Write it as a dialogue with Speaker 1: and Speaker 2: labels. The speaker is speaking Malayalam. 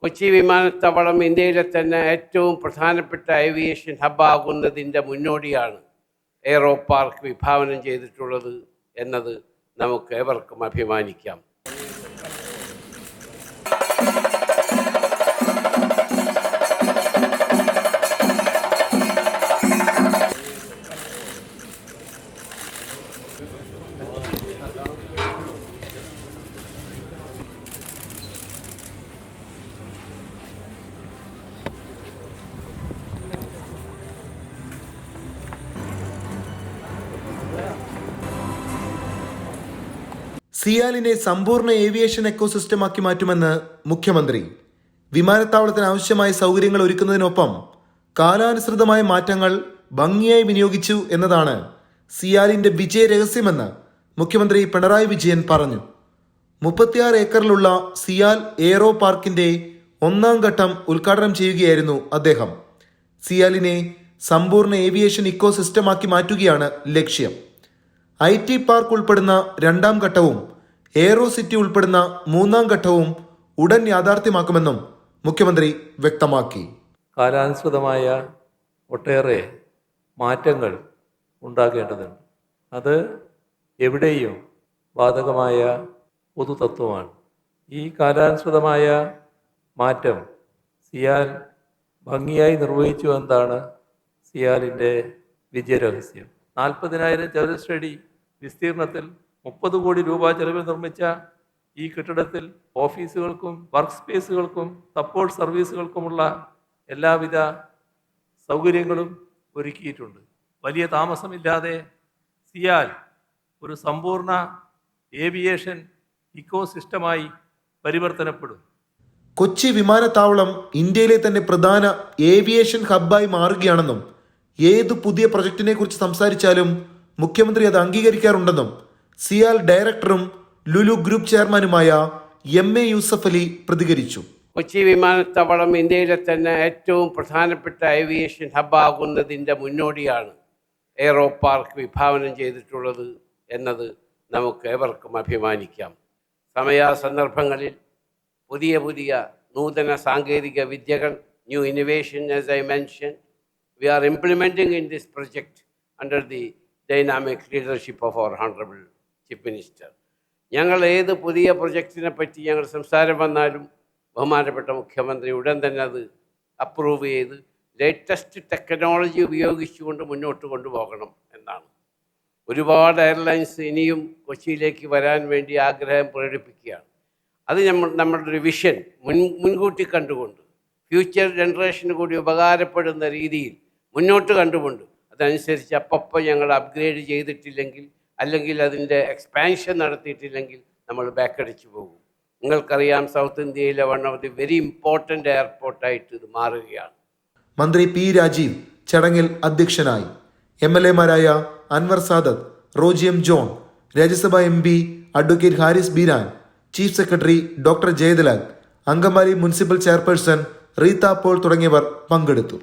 Speaker 1: കൊച്ചി വിമാനത്താവളം ഇന്ത്യയിലെ തന്നെ ഏറ്റവും പ്രധാനപ്പെട്ട ഏവിയേഷൻ ഹബ്ബാകുന്നതിൻ്റെ മുന്നോടിയാണ് എയ്റോ പാർക്ക് വിഭാവനം ചെയ്തിട്ടുള്ളത് എന്നത് നമുക്ക് ഏവർക്കും അഭിമാനിക്കാം.
Speaker 2: സിയാലിനെ സമ്പൂർണ്ണ ഏവിയേഷൻ എക്കോസിസ്റ്റമാക്കി മാറ്റുമെന്ന് മുഖ്യമന്ത്രി. വിമാനത്താവളത്തിന് ആവശ്യമായ സൗകര്യങ്ങൾ ഒരുക്കുന്നതിനൊപ്പം കാലാനുസൃതമായ മാറ്റങ്ങൾ ഭംഗിയായി വിനിയോഗിച്ചു എന്നതാണ് സിയാലിന്റെ വിജയ രഹസ്യമെന്ന് മുഖ്യമന്ത്രി പിണറായി വിജയൻ പറഞ്ഞു. 36 ഏക്കറിലുള്ള സിയാൽ എയ്റോ പാർക്കിന്റെ 1ാം ഘട്ടം ഉദ്ഘാടനം ചെയ്യുകയായിരുന്നു അദ്ദേഹം. സിയാലിനെ സമ്പൂർണ്ണ ഏവിയേഷൻ ഇക്കോസിസ്റ്റമാക്കി മാറ്റുകയാണ് ലക്ഷ്യം. IT പാർക്ക് ഉൾപ്പെടുന്ന 2ാം ഘട്ടവും എയ്റോ സിറ്റി ഉൾപ്പെടുന്ന 3ാം ഘട്ടവും ഉടൻ യാഥാർത്ഥ്യമാക്കുമെന്നും മുഖ്യമന്ത്രി വ്യക്തമാക്കി.
Speaker 3: കാലാനുസൃതമായ ഒട്ടേറെ മാറ്റങ്ങൾ ഉണ്ടാകേണ്ടതുണ്ട്. അത് എവിടെയും ബാധകമായ പൊതുതത്വമാണ്. ഈ കാലാനുസൃതമായ മാറ്റം സിയാൽ ഭംഗിയായി നിർവഹിച്ചു എന്നതാണ് സിയാലിൻ്റെ വിജയരഹസ്യം. 40,000 ചതുരശ്രയടി വിസ്തീർണത്തിൽ 30 കോടി രൂപ ചെലവിൽ നിർമ്മിച്ച ഈ കെട്ടിടത്തിൽ ഓഫീസുകൾക്കും വർക്ക് സ്പേസുകൾക്കും സപ്പോർട്ട് സർവീസുകൾക്കുമുള്ള എല്ലാവിധ സൗകര്യങ്ങളും ഒരുക്കിയിട്ടുണ്ട്. വലിയ താമസമില്ലാതെ സിയാൽ ഒരു സമ്പൂർണ്ണ ഏവിയേഷൻ ഇക്കോസിസ്റ്റമായി പരിവർത്തനപ്പെടും.
Speaker 2: കൊച്ചി വിമാനത്താവളം ഇന്ത്യയിലെ തന്നെ പ്രധാന ഏവിയേഷൻ ഹബ്ബായി മാറുകയാണെന്നും ഏതു പുതിയ പ്രൊജക്ടിനെ കുറിച്ച് സംസാരിച്ചാലും മുഖ്യമന്ത്രി അത് അംഗീകരിക്കാറുണ്ടെന്നും സിയാൽ ഡയറക്ടറും ലുലു ഗ്രൂപ്പ് ചെയർമാനുമായ MA യൂസഫ് അലി പ്രതികരിച്ചു.
Speaker 1: കൊച്ചി വിമാനത്താവളം ഇന്ത്യയിലെ തന്നെ ഏറ്റവും പ്രധാനപ്പെട്ട ഏവിയേഷൻ ഹബ്ബാകുന്നതിൻ്റെ മുന്നോടിയാണ് എയ്റോ പാർക്ക് വിഭാവനം ചെയ്തിട്ടുള്ളത് എന്നത് നമുക്ക് ഏവർക്കും അഭിമാനിക്കാം. സമയാസന്ദർഭങ്ങളിൽ പുതിയ പുതിയ നൂതന സാങ്കേതിക വിദ്യകൾ, new innovation, as I mention, we are implementing in this project under the dynamic leadership of our Honorable Chief Minister. ഞങ്ങൾ ഏത് പുതിയ പ്രൊജക്റ്റിനെ പറ്റി ഞങ്ങൾ സംസാരം വന്നാലും ബഹുമാനപ്പെട്ട മുഖ്യമന്ത്രി ഉടൻ തന്നെ അത് അപ്രൂവ് ചെയ്ത് ലേറ്റസ്റ്റ് ടെക്നോളജി ഉപയോഗിച്ചുകൊണ്ട് മുന്നോട്ട് കൊണ്ടുപോകണം എന്നാണ്. ഒരുപാട് എയർലൈൻസ് ഇനിയും കൊച്ചിയിലേക്ക് വരാൻ വേണ്ടി ആഗ്രഹം പ്രകടിപ്പിക്കുകയാണ്. അത് നമ്മളുടെ ഒരു വിഷൻ മുൻകൂട്ടി കണ്ടുകൊണ്ട് ഫ്യൂച്ചർ ജനറേഷന് കൂടി ഉപകാരപ്പെടുന്ന രീതിയിൽ മുന്നോട്ട് കണ്ടുകൊണ്ട് അതനുസരിച്ച് അപ്പം ഞങ്ങൾ അപ്ഗ്രേഡ് ചെയ്തിട്ടില്ലെങ്കിൽ, അല്ലെങ്കിൽ അതിൻ്റെ എക്സ്പാൻഷൻ നടത്തിയിട്ടില്ലെങ്കിൽ നമ്മൾ ബാക്കടിച്ചു പോകും. നിങ്ങൾക്കറിയാം, സൗത്ത് ഇന്ത്യയിലെ one of the very important എയർപോർട്ടായിട്ട് ഇത് മാറുകയാണ്.
Speaker 2: മന്ത്രി P രാജീവ് ചടങ്ങിൽ അധ്യക്ഷനായി. MLA മാരായ Anwar Sadath, Roji M John, Rajya Sabha MP advocate Haris Beeran, chief secretary doctor Jayathilak, Angamaly municipal chairperson Reetha Paul തുടങ്ങിയവർ പങ്കെടുത്തു.